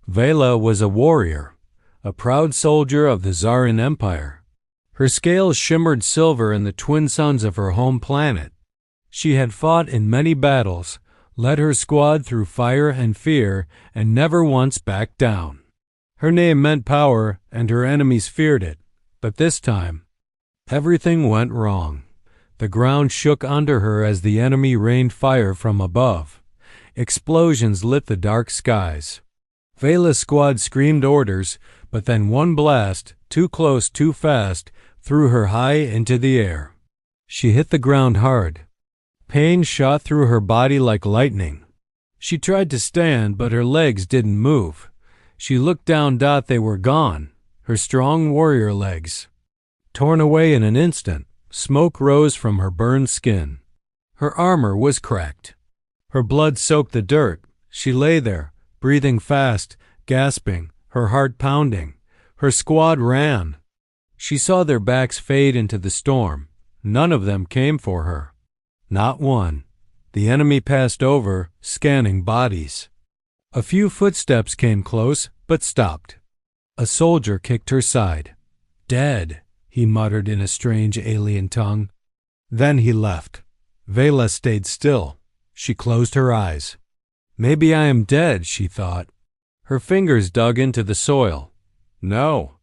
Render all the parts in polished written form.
Vela was a warrior, a proud soldier of the Tsaran Empire. Her scales shimmered silver in the twin suns of her home planet. She had fought in many battles, led her squad through fire and fear, and never once backed down. Her name meant power, and her enemies feared it. But this time, everything went wrong. The ground shook under her as the enemy rained fire from above. Explosions lit the dark skies. Vela's squad screamed orders, but then one blast, too close, too fast, threw her high into the air. She hit the ground hard. Pain shot through her body like lightning. She tried to stand, but her legs didn't move. She looked down. They were gone. Her strong warrior legs. Torn away in an instant, smoke rose from her burned skin. Her armor was cracked. Her blood soaked the dirt. She lay there, breathing fast, gasping, her heart pounding. Her squad ran. She saw their backs fade into the storm. None of them came for her. Not one. The enemy passed over, scanning bodies. A few footsteps came close, but stopped. A soldier kicked her side. "Dead," he muttered in a strange alien tongue. Then he left. Vela stayed still. She closed her eyes. "Maybe I am dead," she thought. Her fingers dug into the soil. "No,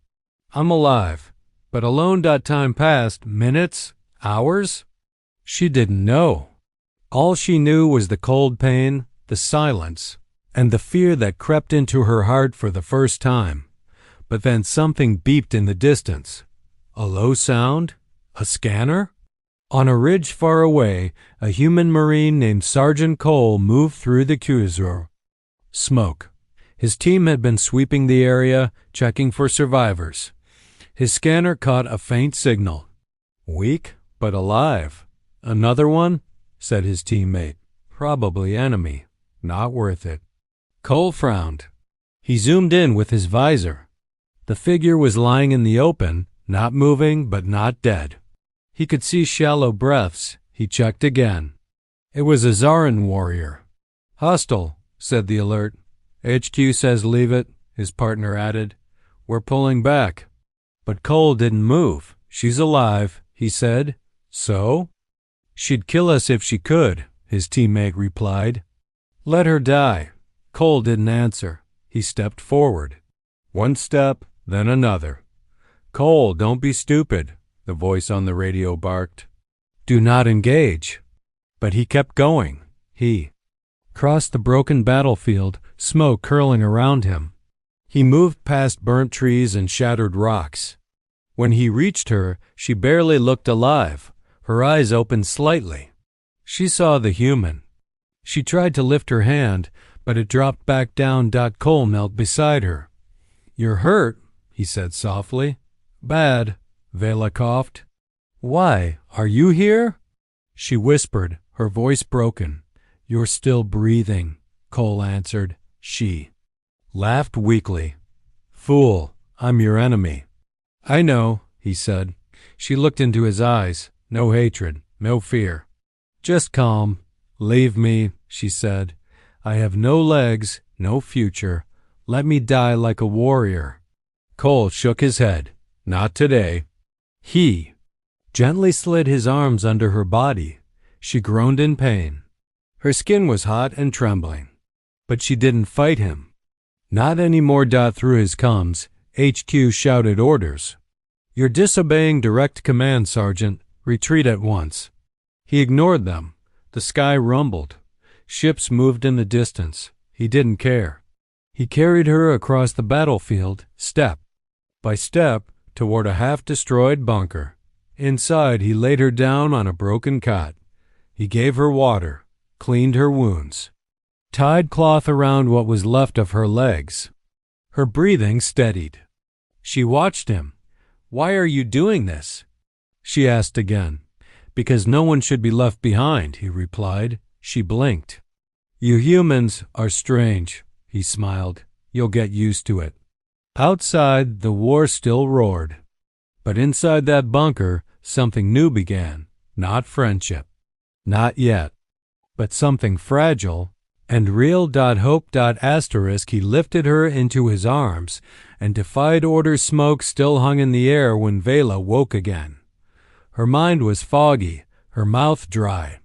I'm alive." But alone. Time passed. Minutes? Hours? She didn't know. All she knew was the cold pain, the silence, and the fear that crept into her heart for the first time. But then something beeped in the distance. A low sound? A scanner? On a ridge far away, a human Marine named Sergeant Cole moved through the Kuzur. Smoke. His team had been sweeping the area, checking for survivors. His scanner caught a faint signal. "Weak, but alive." "Another one?" said his teammate. "Probably enemy. Not worth it." Cole frowned. He zoomed in with his visor. The figure was lying in the open, not moving but not dead. He could see shallow breaths. He checked again. It was a Tsaran warrior. "Hostile," said the alert. "HQ says leave it," his partner added. "We're pulling back." But Cole didn't move. "She's alive," he said. "So?" "She'd kill us if she could," his teammate replied. "Let her die." Cole didn't answer. He stepped forward. One step, then another. "Cole, don't be stupid," the voice on the radio barked. "Do not engage." But he kept going. He crossed the broken battlefield, smoke curling around him. He moved past burnt trees and shattered rocks. When he reached her, she barely looked alive. Her eyes opened slightly. She saw the human. She tried to lift her hand, but it dropped back down. Cole knelt beside her. "You're hurt," he said softly. "Bad," Vela coughed. "Why? Are you here?" She whispered, her voice broken. "You're still breathing," Cole answered. She laughed weakly. "Fool, I'm your enemy." "I know," he said. She looked into his eyes. No hatred, no fear. "Just calm. Leave me," she said. "I have no legs, no future. Let me die like a warrior." Cole shook his head. "Not today." He gently slid his arms under her body. She groaned in pain. Her skin was hot and trembling. But she didn't fight him. Not anymore. Through his comms, HQ shouted orders. "You're disobeying direct command, Sergeant. Retreat at once." He ignored them. The sky rumbled. Ships moved in the distance. He didn't care. He carried her across the battlefield, step by step, toward a half-destroyed bunker. Inside, he laid her down on a broken cot. He gave her water, cleaned her wounds, tied cloth around what was left of her legs. Her breathing steadied. She watched him. "Why are you doing this?" she asked again. "Because no one should be left behind," he replied. She blinked. "You humans are strange," he smiled. "You'll get used to it." Outside, the war still roared. But inside that bunker, something new began. Not friendship. Not yet. But something fragile And real.hope. He lifted her into his arms and defied order. Smoke still hung in the air when Vela woke again. Her mind was foggy, her mouth dry.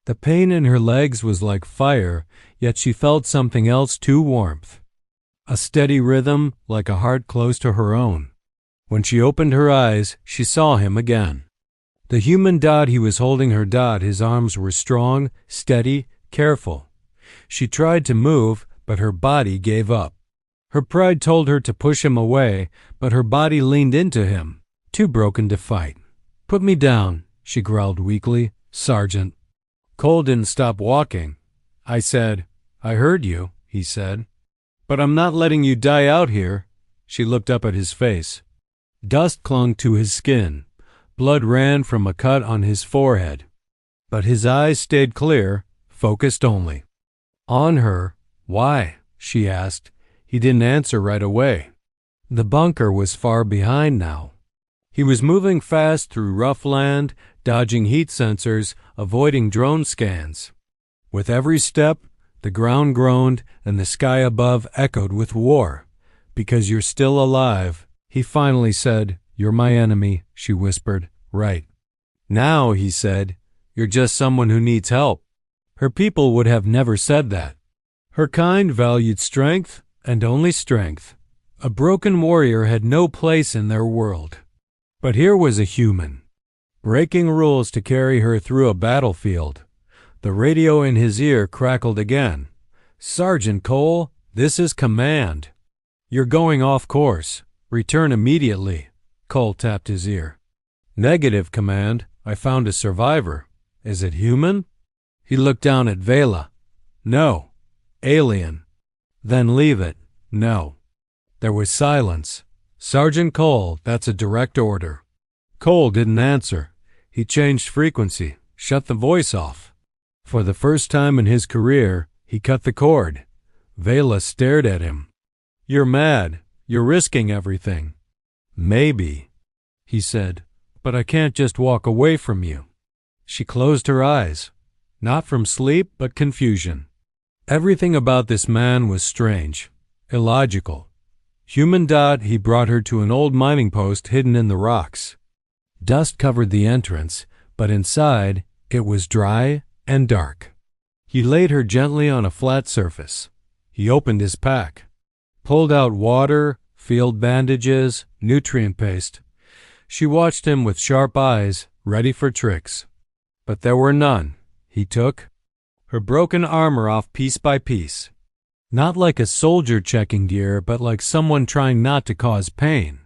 The pain in her legs was like fire, yet she felt something else too: warmth. A steady rhythm, like a heart close to her own. When she opened her eyes, she saw him again. The human. He was holding her. His arms were strong, steady, careful. She tried to move, but her body gave up. Her pride told her to push him away, but her body leaned into him, too broken to fight. "Put me down," she growled weakly. "Sergeant." Cole didn't stop walking. "I said." "I heard you," he said. "But I'm not letting you die out here." She looked up at his face. Dust clung to his skin. Blood ran from a cut on his forehead. But his eyes stayed clear, focused only on her. "Why?" she asked. He didn't answer right away. The bunker was far behind now. He was moving fast through rough land, dodging heat sensors, avoiding drone scans. With every step, the ground groaned and the sky above echoed with war. "Because you're still alive," he finally said. "You're my enemy," she whispered. "Right. Now," he said, "you're just someone who needs help." Her people would have never said that. Her kind valued strength and only strength. A broken warrior had no place in their world. But here was a human, breaking rules to carry her through a battlefield. The radio in his ear crackled again. "Sergeant Cole, this is command. You're going off course. Return immediately." Cole tapped his ear. "Negative, Command. I found a survivor. Is it human?" He looked down at Vela. "No. Alien." "Then leave it." "No." There was silence. "Sergeant Cole, that's a direct order." Cole didn't answer. He changed frequency, shut the voice off. For the first time in his career, he cut the cord. Vela stared at him. "You're mad. You're risking everything." "Maybe," he said, "but I can't just walk away from you." She closed her eyes. Not from sleep, but confusion. Everything about this man was strange, illogical. Human. He brought her to an old mining post hidden in the rocks. Dust covered the entrance, but inside it was dry and dark. He laid her gently on a flat surface. He opened his pack, pulled out water, field bandages, nutrient paste. She watched him with sharp eyes, ready for tricks. But there were none. He took her broken armor off piece by piece. Not like a soldier checking gear, but like someone trying not to cause pain.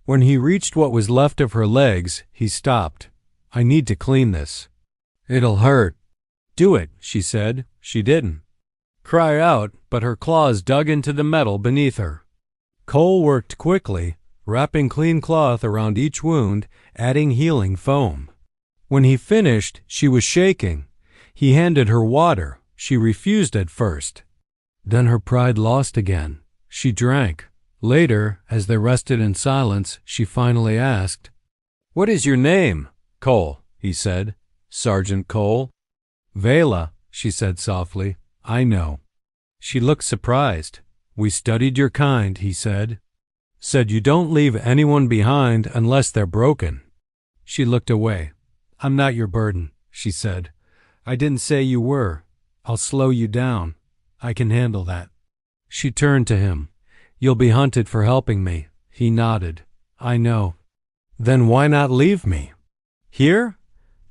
When he reached what was left of her legs, he stopped. "I need to clean this." "It'll hurt." "Do it," she said. She didn't cry out, but her claws dug into the metal beneath her. Cole worked quickly, wrapping clean cloth around each wound, adding healing foam. When he finished, she was shaking. He handed her water. She refused at first. Then her pride lost again. She drank. Later, as they rested in silence, she finally asked, "What is your name?" "Cole," he said. "Sergeant Cole." "Vela," she said softly. "I know." She looked surprised. "We studied your kind," he said. "Said you don't leave anyone behind unless they're broken." She looked away. "I'm not your burden," she said. "I didn't say you were. I'll slow you down. I can handle that." She turned to him. "You'll be hunted for helping me." He nodded. "I know." "Then why not leave me?" "Here?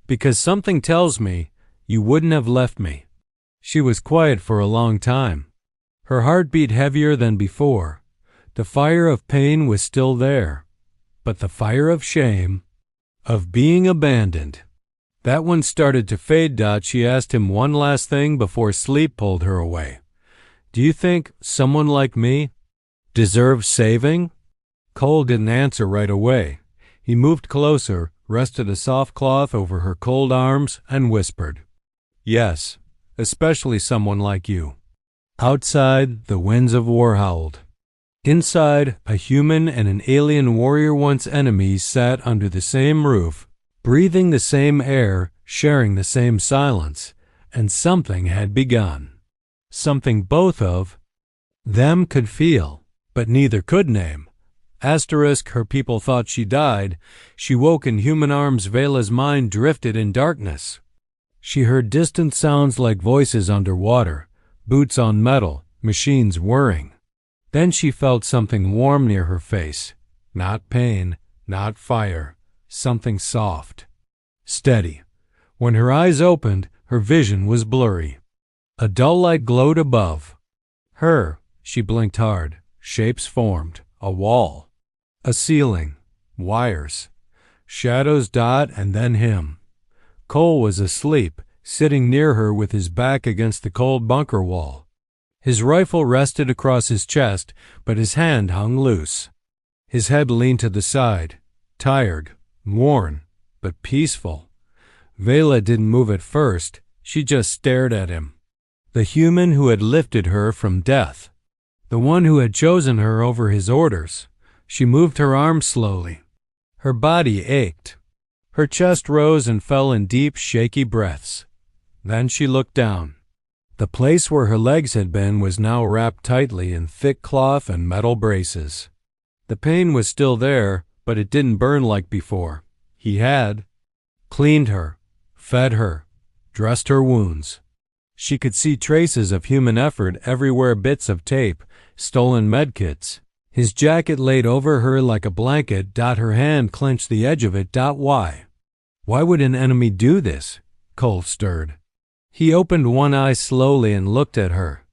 Because something tells me you wouldn't have left me." She was quiet for a long time. Her heart beat heavier than before. The fire of pain was still there, but the fire of shame, of being abandoned, that one started to fade. She asked him one last thing before sleep pulled her away. "Do you think someone like me deserves saving?" Cole didn't answer right away. He moved closer, rested a soft cloth over her cold arms, and whispered, "Yes, especially someone like you." Outside, the winds of war howled. Inside, a human and an alien warrior, once enemies, sat under the same roof, breathing the same air, sharing the same silence, and something had begun. something both of them could feel, but neither could name. Asterisk, her people thought she died. She woke in human arms. Vela's mind drifted in darkness. She heard distant sounds like voices underwater, boots on metal, machines whirring. Then she felt something warm near her face. Not pain, not fire, something soft, steady. When her eyes opened, her vision was blurry. A dull light glowed above her. She blinked hard. Shapes formed. A wall. A ceiling. Wires. Shadows. And then him. Cole was asleep, sitting near her with his back against the cold bunker wall. His rifle rested across his chest, but his hand hung loose. His head leaned to the side, tired, worn, but peaceful. Vela didn't move at first. She just stared at him. The human who had lifted her from death. The one who had chosen her over his orders. She moved her arms slowly. Her body ached. Her chest rose and fell in deep, shaky breaths. Then she looked down. The place where her legs had been was now wrapped tightly in thick cloth and metal braces. The pain was still there, but it didn't burn like before. He had cleaned her, fed her, dressed her wounds. She could see traces of human effort everywhere, bits of tape, stolen medkits. His jacket laid over her like a blanket. Her hand clenched the edge of it. Why? Why would an enemy do this? Cole stirred. He opened one eye slowly and looked at her.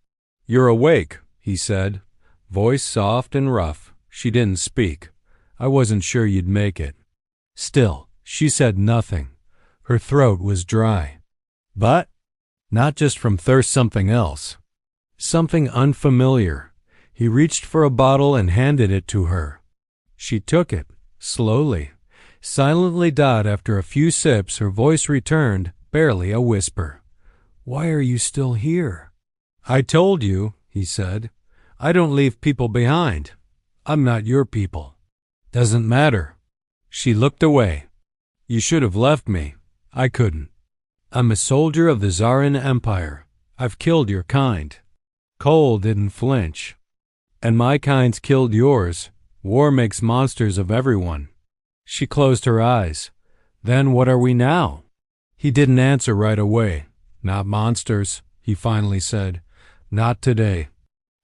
"You're awake," he said, voice soft and rough. She didn't speak. "I wasn't sure you'd make it." Still, she said nothing. Her throat was dry. But not just from thirst, something else. Something unfamiliar. He reached for a bottle and handed it to her. She took it, slowly, silently. After a few sips, her voice returned, barely a whisper. "Why are you still here?" "I told you," he said. "I don't leave people behind. I'm not your people." "Doesn't matter." She looked away. "You should have left me. I couldn't. I'm a soldier of the Zarin Empire. I've killed your kind." Cole didn't flinch. "And my kind's killed yours. War makes monsters of everyone." She closed her eyes. "Then what are we now?" He didn't answer right away. "Not monsters," he finally said. "Not today."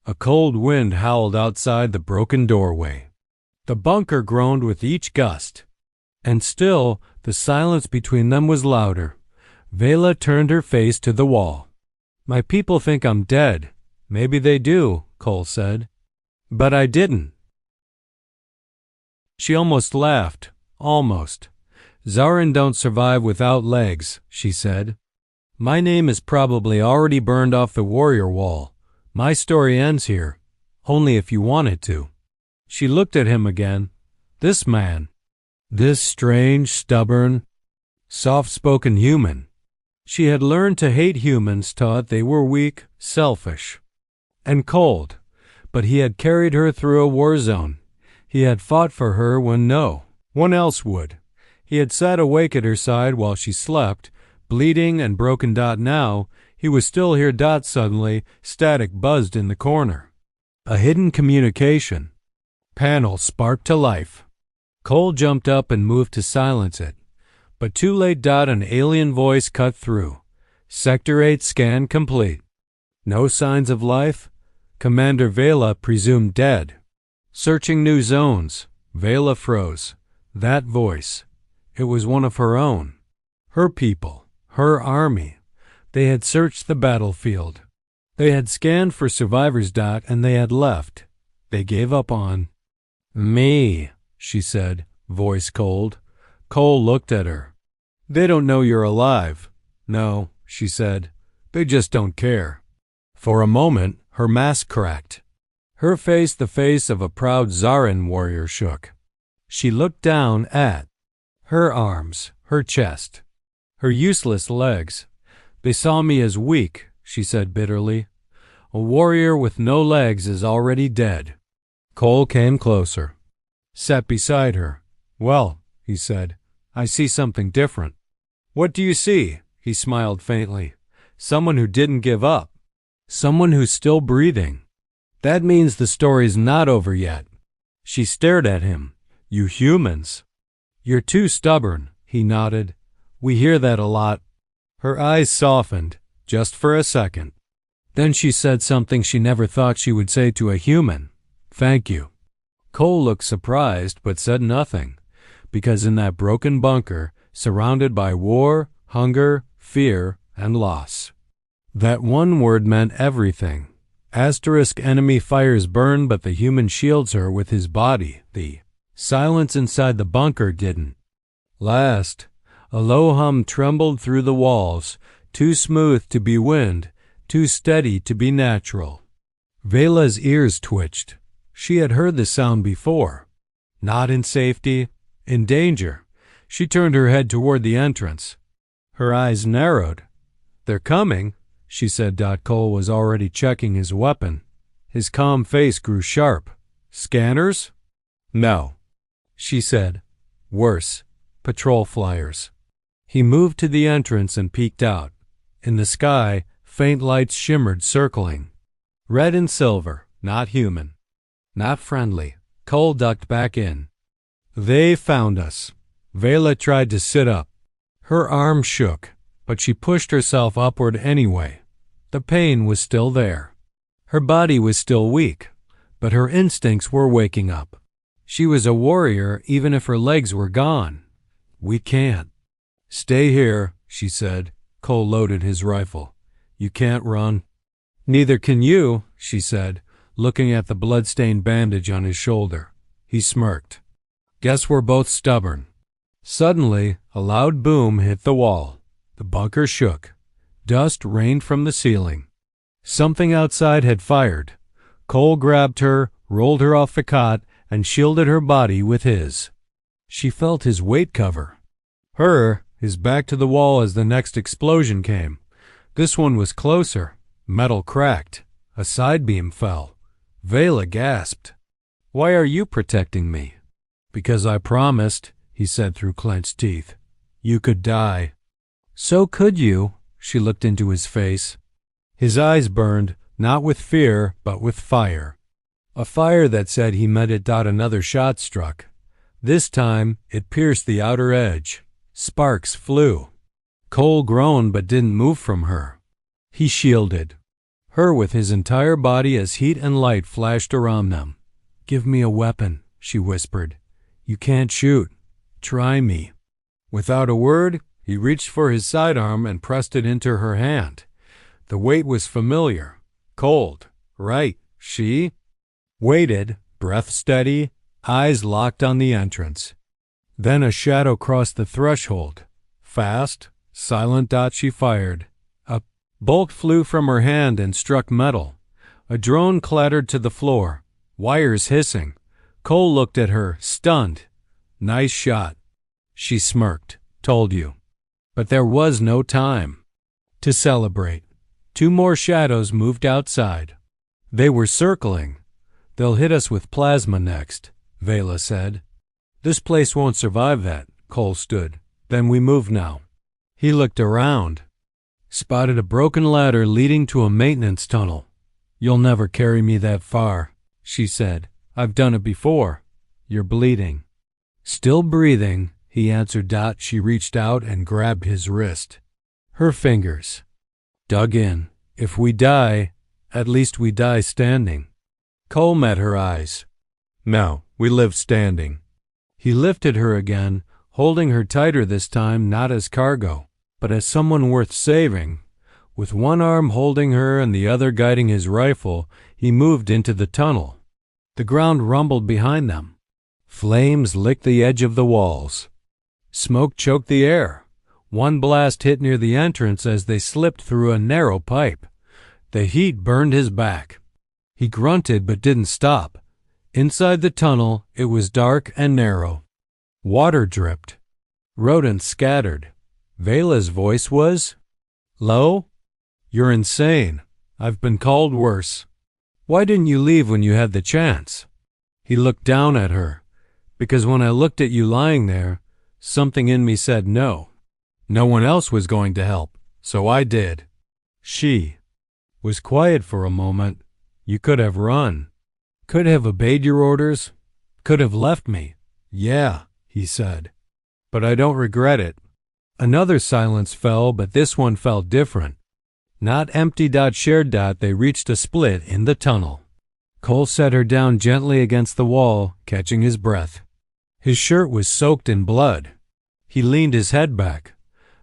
A cold wind howled outside the broken doorway. The bunker groaned with each gust. And still, the silence between them was louder. Vela turned her face to the wall. "My people think I'm dead. Maybe they do," Cole said. "But I didn't." She almost laughed. Almost. "Zarin don't survive without legs," she said. "My name is probably already burned off the warrior wall. My story ends here. Only if you want it to." She looked at him again. This man. This strange, stubborn, soft-spoken human. She had learned to hate humans, taught they were weak, selfish, and cold. But he had carried her through a war zone. He had fought for her when no one else would. He had sat awake at her side while she slept, bleeding and broken. Now, he was still here. Suddenly, static buzzed in the corner. A hidden communication panel sparked to life. Cole jumped up and moved to silence it. But too late. An alien voice cut through. "Sector 8 scan complete. No signs of life. Commander Vela presumed dead. Searching new zones." Vela froze. That voice. It was one of her own. Her people. Her army. They had searched the battlefield. They had scanned for survivors. And they had left. They gave up on me, she said, voice cold. Cole looked at her. "They don't know you're alive." "No," she said. "They just don't care." For a moment, her mask cracked. Her face, the face of a proud Zarin warrior, shook. She looked down at her arms, her chest, her useless legs. "They saw me as weak," she said bitterly. "A warrior with no legs is already dead." Cole came closer, sat beside her. "Well," he said, "I see something different." "What do you see?" He smiled faintly. "Someone who didn't give up." Someone who's still breathing. That means the story's not over yet. She stared at him. You humans. You're too stubborn, he nodded. We hear that a lot. Her eyes softened, just for a second. Then she said something she never thought she would say to a human. Thank you. Cole looked surprised but said nothing, because in that broken bunker, surrounded by war, hunger, fear, and loss, that one word meant everything. Asterisk enemy fires burn, but the human shields her with his body. The silence inside the bunker didn't. Last, a low hum trembled through the walls, too smooth to be wind, too steady to be natural. Vela's ears twitched. She had heard the sound before. Not in safety, in danger. She turned her head toward the entrance. Her eyes narrowed. They're coming, she said. Cole was already checking his weapon. His calm face grew sharp. Scanners? No, she said. Worse, patrol flyers. He moved to the entrance and peeked out. In the sky, faint lights shimmered, circling. Red and silver, not human. Not friendly. Cole ducked back in. They found us. Vela tried to sit up. Her arm shook, but she pushed herself upward anyway. The pain was still there. Her body was still weak, but her instincts were waking up. She was a warrior even if her legs were gone. We can't. Stay here, she said. Cole loaded his rifle. You can't run. Neither can you, she said, looking at the blood-stained bandage on his shoulder. He smirked. Guess we're both stubborn. Suddenly, a loud boom hit the wall. The bunker shook. Dust rained from the ceiling. Something outside had fired. Cole grabbed her, rolled her off the cot, and shielded her body with his. She felt his weight cover her, his back to the wall as the next explosion came. This one was closer. Metal cracked. A side beam fell. Vela gasped. Why are you protecting me? Because I promised, he said through clenched teeth. You could die. So could you, she looked into his face. His eyes burned, not with fear, but with fire. A fire that said he meant it. Another shot struck. This time, it pierced the outer edge. Sparks flew. Cole groaned but didn't move from her. He shielded her with his entire body as heat and light flashed around them. Give me a weapon, she whispered. You can't shoot. Try me. Without a word, he reached for his sidearm and pressed it into her hand. The weight was familiar. Cold. Right. She waited, breath steady, eyes locked on the entrance. Then a shadow crossed the threshold. Fast, silent. She fired. A bolt flew from her hand and struck metal. A drone clattered to the floor, wires hissing. Cole looked at her, stunned. Nice shot. She smirked. Told you. But there was no time to celebrate. Two more shadows moved outside. They were circling. They'll hit us with plasma next, Vela said. This place won't survive that, Cole stood. Then we move now. He looked around. Spotted a broken ladder leading to a maintenance tunnel. You'll never carry me that far, she said. I've done it before. You're bleeding. Still breathing, he answered. She reached out and grabbed his wrist. Her fingers dug in. If we die, at least we die standing. Cole met her eyes. No, we live standing. He lifted her again, holding her tighter this time, not as cargo, but as someone worth saving. With one arm holding her and the other guiding his rifle, he moved into the tunnel. The ground rumbled behind them. Flames licked the edge of the walls. Smoke choked the air. One blast hit near the entrance as they slipped through a narrow pipe. The heat burned his back. He grunted but didn't stop. Inside the tunnel, it was dark and narrow. Water dripped. Rodents scattered. Vela's voice was low. You're insane. I've been called worse. Why didn't you leave when you had the chance? He looked down at her. Because when I looked at you lying there, something in me said no. No one else was going to help, so I did. She was quiet for a moment. You could have run. Could have obeyed your orders. Could have left me. Yeah, he said. But I don't regret it. Another silence fell, but this one felt different. Not empty. Shared. They reached a split in the tunnel. Cole set her down gently against the wall, catching his breath. His shirt was soaked in blood. He leaned his head back.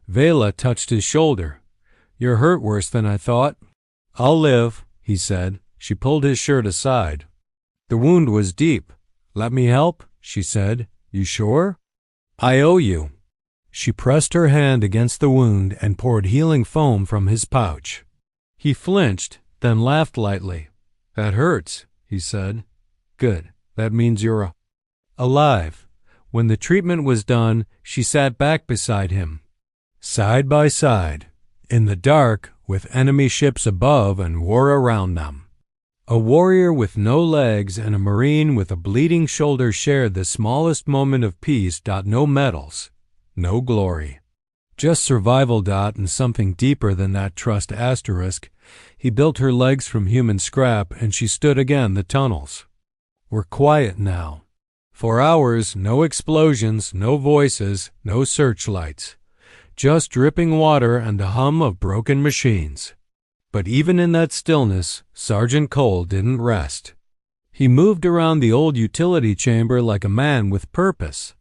Vela touched his shoulder. You're hurt worse than I thought. I'll live, he said. She pulled his shirt aside. The wound was deep. Let me help, she said. You sure? I owe you. She pressed her hand against the wound and poured healing foam from his pouch. He flinched, then laughed lightly. That hurts, he said. Good. That means you're alive. When the treatment was done, she sat back beside him. Side by side, in the dark, with enemy ships above and war around them. A warrior with no legs and a Marine with a bleeding shoulder shared the smallest moment of peace. No medals, no glory. Just survival. And something deeper than that trust. He built her legs from human scrap, and she stood again. The tunnels were quiet now. For hours, no explosions, no voices, no searchlights. Just dripping water and the hum of broken machines. But even in that stillness, Sergeant Cole didn't rest. He moved around the old utility chamber like a man with purpose.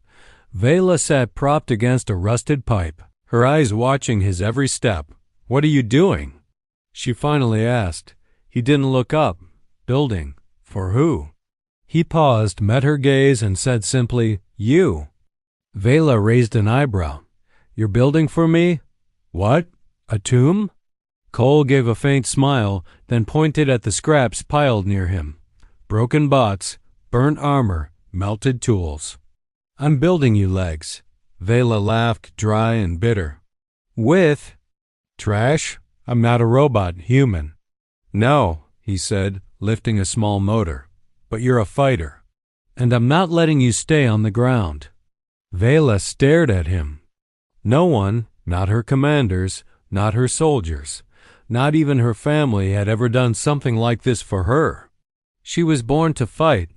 Vela sat propped against a rusted pipe, her eyes watching his every step. What are you doing? She finally asked. He didn't look up. Building. For who? He paused, met her gaze, and said simply, You. Vela raised an eyebrow. You're building for me? What? A tomb? Cole gave a faint smile, then pointed at the scraps piled near him. Broken bots, burnt armor, melted tools. I'm building you legs. Vela laughed, dry and bitter. With? Trash? I'm not a robot, human. No, he said, lifting a small motor. But you're a fighter. And I'm not letting you stay on the ground. Vela stared at him. No one, not her commanders, not her soldiers, not even her family had ever done something like this for her. She was born to fight,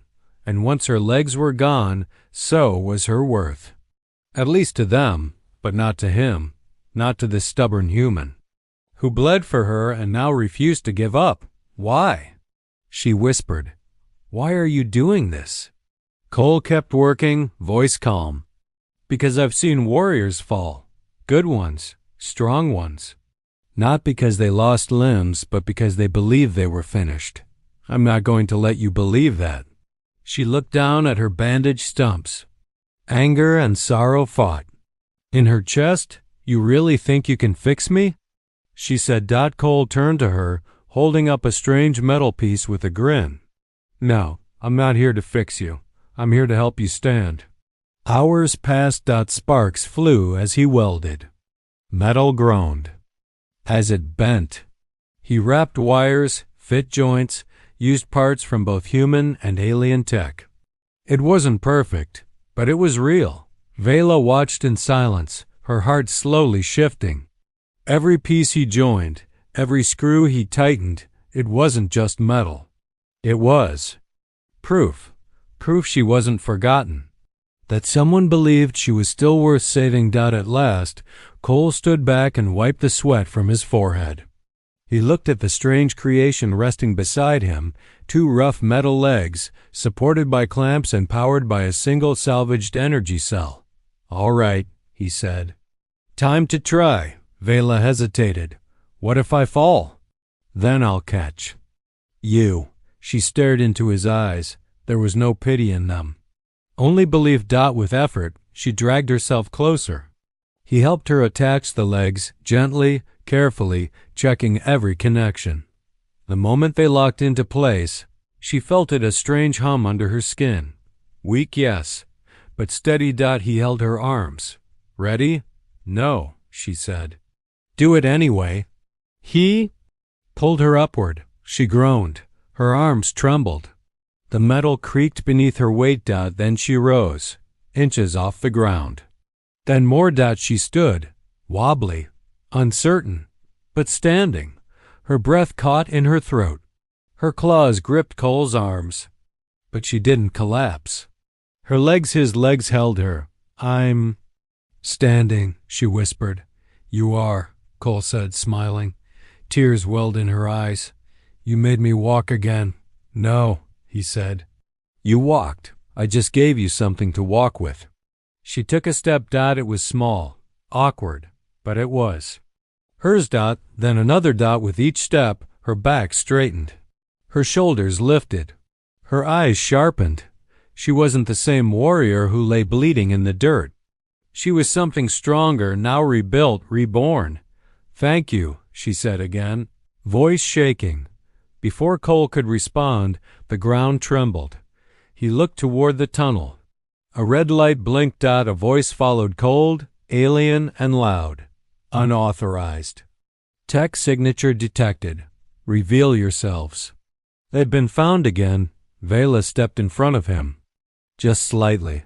and once her legs were gone, so was her worth. At least to them, but not to him, not to this stubborn human, who bled for her and now refused to give up. Why? She whispered. Why are you doing this? Cole kept working, voice calm. Because I've seen warriors fall. Good ones, strong ones. Not because they lost limbs, but because they believed they were finished. I'm not going to let you believe that. She looked down at her bandaged stumps. Anger and sorrow fought. In her chest, you really think you can fix me? She said. Cole turned to her, holding up a strange metal piece with a grin. No, I'm not here to fix you. I'm here to help you stand. Hours passed. Sparks flew as he welded. Metal groaned. As it bent. He wrapped wires, fit joints, used parts from both human and alien tech. It wasn't perfect, but it was real. Vela watched in silence, her heart slowly shifting. Every piece he joined, every screw he tightened, it wasn't just metal. It was proof she wasn't forgotten, that someone believed she was still worth saving. At last, Cole stood back and wiped the sweat from his forehead. He looked at the strange creation resting beside him, two rough metal legs, supported by clamps and powered by a single salvaged energy cell. All right, he said. Time to try. Vela hesitated. What if I fall? Then I'll catch you. She stared into his eyes. There was no pity in them. Only belief. With effort, she dragged herself closer. He helped her attach the legs, gently, carefully, checking every connection. The moment they locked into place, she felt it a strange hum under her skin. Weak, yes, but steady. He held her arms. Ready? No, she said. Do it anyway. He pulled her upward. She groaned. Her arms trembled. The metal creaked beneath her weight. Then she rose, inches off the ground. Then more. She stood, wobbly, uncertain, but standing, Her breath caught in her throat. Her claws gripped Cole's arms, but she didn't collapse. His legs held her. "I'm standing," she whispered. "You are," Cole said, smiling. Tears welled in her eyes. "You made me walk again." "No," he said. "You walked. I just gave you something to walk with." She took a step. It was small, awkward, but it was. Hers. Then another. With each step, her back straightened. Her shoulders lifted. Her eyes sharpened. She wasn't the same warrior who lay bleeding in the dirt. She was something stronger, now rebuilt, reborn. "Thank you," she said again, voice shaking. Before Cole could respond, the ground trembled. He looked toward the tunnel. A red light blinked. A voice followed, cold, alien, and loud. "Unauthorized. Tech signature detected. Reveal yourselves." They'd been found again. Vela stepped in front of him. Just slightly.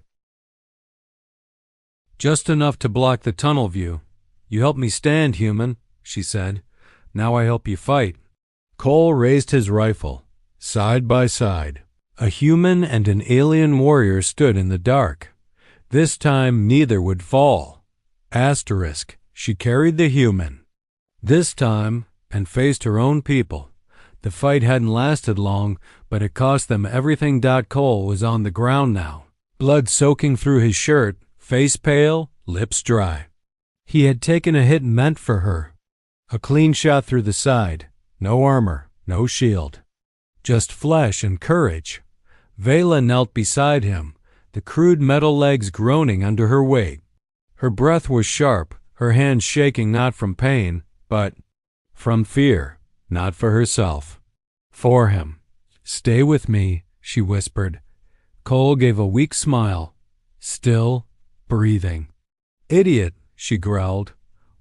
Just enough to block the tunnel view. "You helped me stand, human," she said. "Now I help you fight." Cole raised his rifle. Side by side, a human and an alien warrior stood in the dark. This time neither would fall. Asterisk, she carried the human. This time, and faced her own people. The fight hadn't lasted long, but it cost them everything. Cole was on the ground now, blood soaking through his shirt, face pale, lips dry. He had taken a hit meant for her. A clean shot through the side. No armor, no shield. Just flesh and courage. Vela knelt beside him, the crude metal legs groaning under her weight. Her breath was sharp, her hands shaking not from pain, but from fear, not for herself. For him. "Stay with me," she whispered. Cole gave a weak smile. Still breathing. "Idiot," she growled.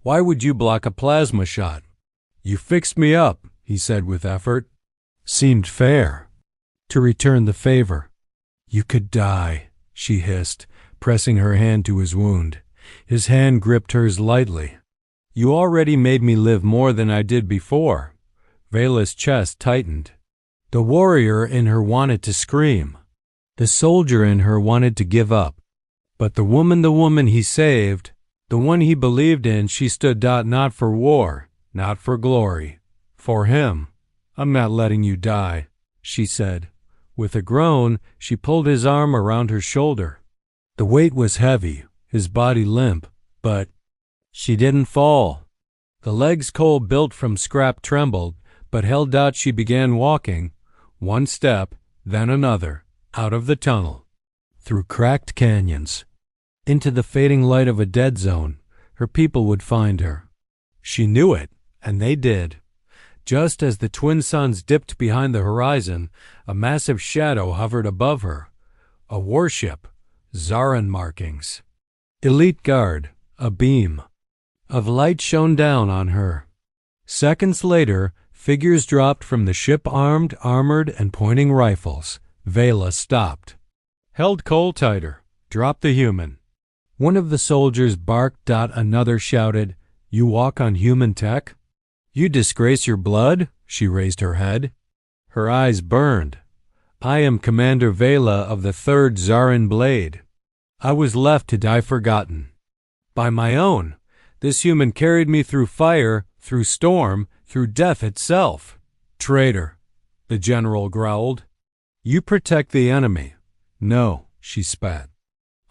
"Why would you block a plasma shot?" "You fixed me up," he said with effort. Seemed fair. To return the favor. "You could die," she hissed, pressing her hand to his wound. His hand gripped hers lightly. "You already made me live more than I did before." Vela's chest tightened. The warrior in her wanted to scream. The soldier in her wanted to give up. But the woman he saved, the one he believed in, she stood. Not for war, not for glory. For him. "I'm not letting you die," she said. With a groan, she pulled his arm around her shoulder. The weight was heavy, his body limp, but she didn't fall. The legs Cole built from scrap trembled, but held. She began walking, one step, then another, out of the tunnel, through cracked canyons, into the fading light of a dead zone. Her people would find her. She knew it, and they did. Just as the twin suns dipped behind the horizon, a massive shadow hovered above her. A warship, Zaran markings. Elite guard, a beam of light shone down on her. Seconds later, figures dropped from the ship, armed, armored, and pointing rifles. Vela stopped. Held Cole tighter. Dropped the human. One of the soldiers barked. Another shouted, "You walk on human tech? You disgrace your blood?" She raised her head. Her eyes burned. "I am Commander Vela of the 3rd Zaran Blade. I was left to die forgotten. By my own. This human carried me through fire, through storm, through death itself." "Traitor," the general growled. "You protect the enemy." "No," she spat.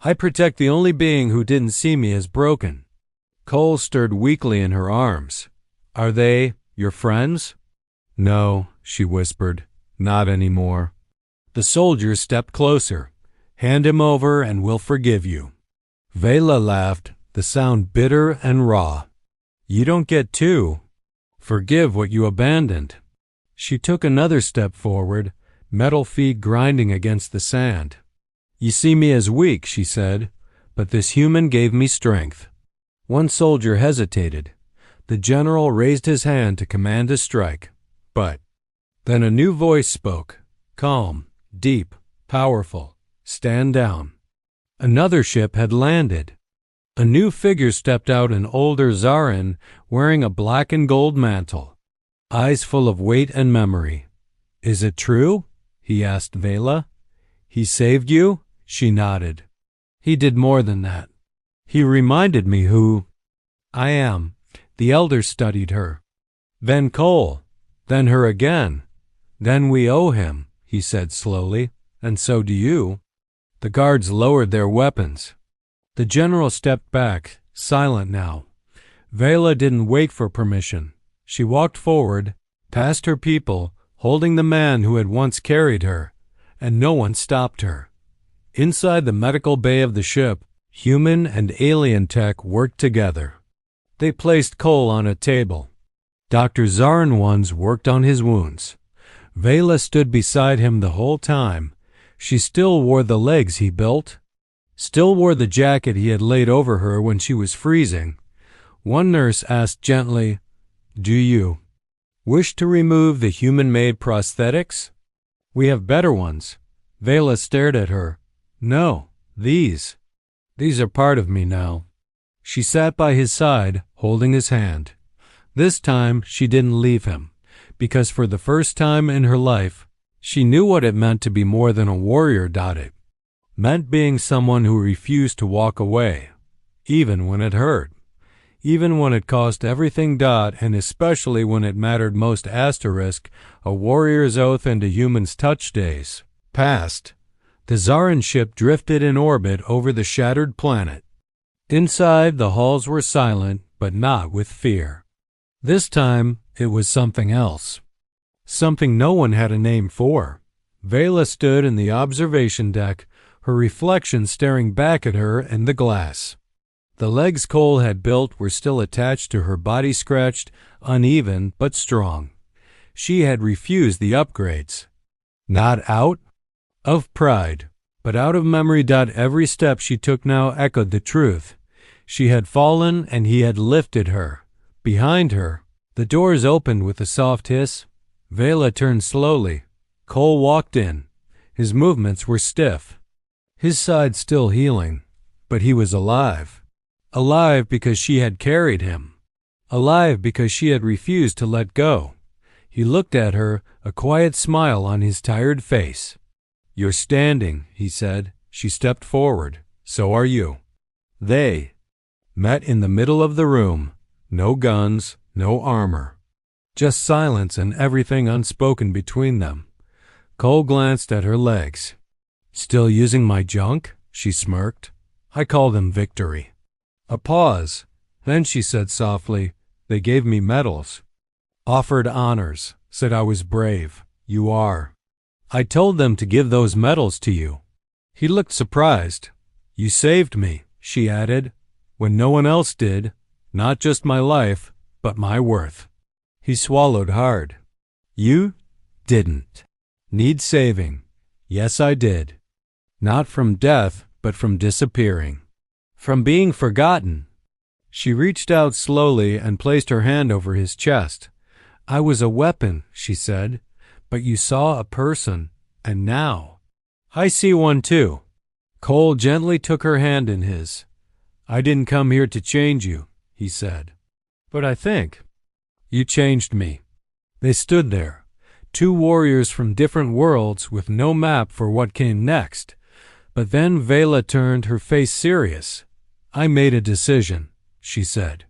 "I protect the only being who didn't see me as broken." Cole stirred weakly in her arms. "Are they your friends?" "No," she whispered. "Not anymore." The soldier stepped closer. "Hand him over and we'll forgive you." Vela laughed, the sound bitter and raw. "You don't get to forgive what you abandoned." She took another step forward, metal feet grinding against the sand. "You see me as weak," she said, "but this human gave me strength." One soldier hesitated. The general raised his hand to command a strike. But then a new voice spoke, calm, deep, powerful. "Stand down." Another ship had landed. A new figure stepped out, an older Zaran wearing a black and gold mantle. eyes full of weight and memory. "Is it true?" he asked Vela. "He saved you?" She nodded. "He did more than that. He reminded me who I am." The elder studied her. "Then Cole. Then her again. Then we owe him," he said slowly. "And so do you." The guards lowered their weapons. The general stepped back, silent now. Vela didn't wait for permission. She walked forward, past her people, holding the man who had once carried her, and no one stopped her. Inside the medical bay of the ship, human and alien tech worked together. They placed Cole on a table. Dr. Zarin Ones worked on his wounds. Vela stood beside him the whole time. She still wore the legs he built, still wore the jacket he had laid over her when she was freezing. One nurse asked gently, "Do you wish to remove the human-made prosthetics?" "We have better ones." Vela stared at her. "No, these are part of me now." She sat by his side, holding his hand. This time she didn't leave him, because for the first time in her life, she knew what it meant to be more than a warrior. It meant being someone who refused to walk away, even when it hurt, even when it cost everything. And especially when it mattered most. A warrior's oath and a human's touch days passed. The Zarin ship drifted in orbit over the shattered planet. Inside, the halls were silent, but not with fear. This time, it was something else. Something no one had a name for. Vela stood in the observation deck, her reflection staring back at her in the glass. The legs Cole had built were still attached to her body, scratched, uneven, but strong. She had refused the upgrades. Not out of pride, but out of memory. Every step she took now echoed the truth. She had fallen, and he had lifted her. Behind her, the doors opened with a soft hiss. Vela turned slowly. Cole walked in. His movements were stiff, his side still healing, but he was alive. Alive because she had carried him. Alive because she had refused to let go. He looked at her, a quiet smile on his tired face. "You're standing," he said. She stepped forward. "So are you." They met in the middle of the room. No guns, no armor. Just silence and everything unspoken between them. Cole glanced at her legs. "Still using my junk?" she smirked. "I call them victory." A pause. Then she said softly, "They gave me medals. Offered honors. Said I was brave. You are. I told them to give those medals to you." He looked surprised. "You saved me," she added, "when no one else did. Not just my life, but my worth." He swallowed hard. "You didn't need saving." "Yes, I did. Not from death, but from disappearing. From being forgotten." She reached out slowly and placed her hand over his chest. "I was a weapon," she said, "but you saw a person, and now I see one too." Cole gently took her hand in his. "I didn't come here to change you," he said, "but I think you changed me." They stood there, two warriors from different worlds with no map for what came next. But then Vela turned, her face serious. "I made a decision," she said.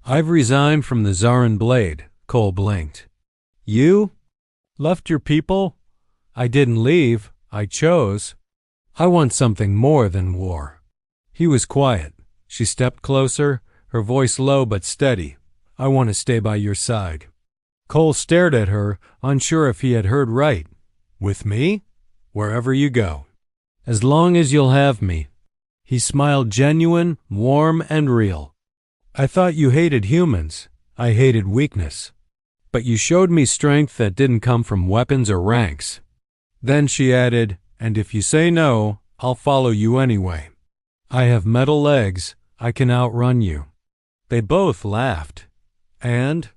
"I've resigned from the Zarin Blade." Cole blinked. "You left your people?" "I didn't leave. I chose. I want something more than war." He was quiet. She stepped closer, her voice low but steady. "I want to stay by your side." Cole stared at her, unsure if he had heard right. "With me?" "Wherever you go. As long as you'll have me." He smiled, genuine, warm, and real. "I thought you hated humans. I hated weakness. But you showed me strength that didn't come from weapons or ranks." Then she added, "And if you say no, I'll follow you anyway. I have metal legs. I can outrun you." They both laughed. And,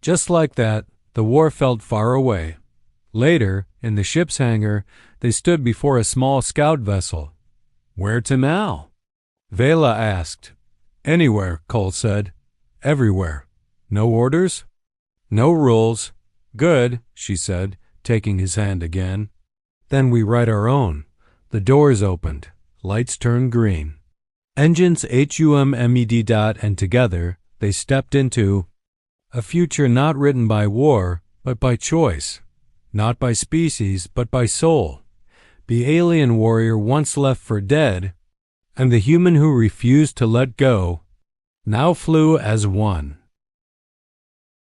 just like that, the war felt far away. Later, in the ship's hangar, they stood before a small scout vessel. "Where to now?" Vela asked. "Anywhere," Cole said. "Everywhere. No orders? No rules. Good, she said, taking his hand again. Then we write our own. The doors opened. Lights turned green. Engines HUMMED. And together they stepped into a future not written by war, but by choice. Not by species, but by soul. The alien warrior once left for dead, and the human who refused to let go, now flew as one.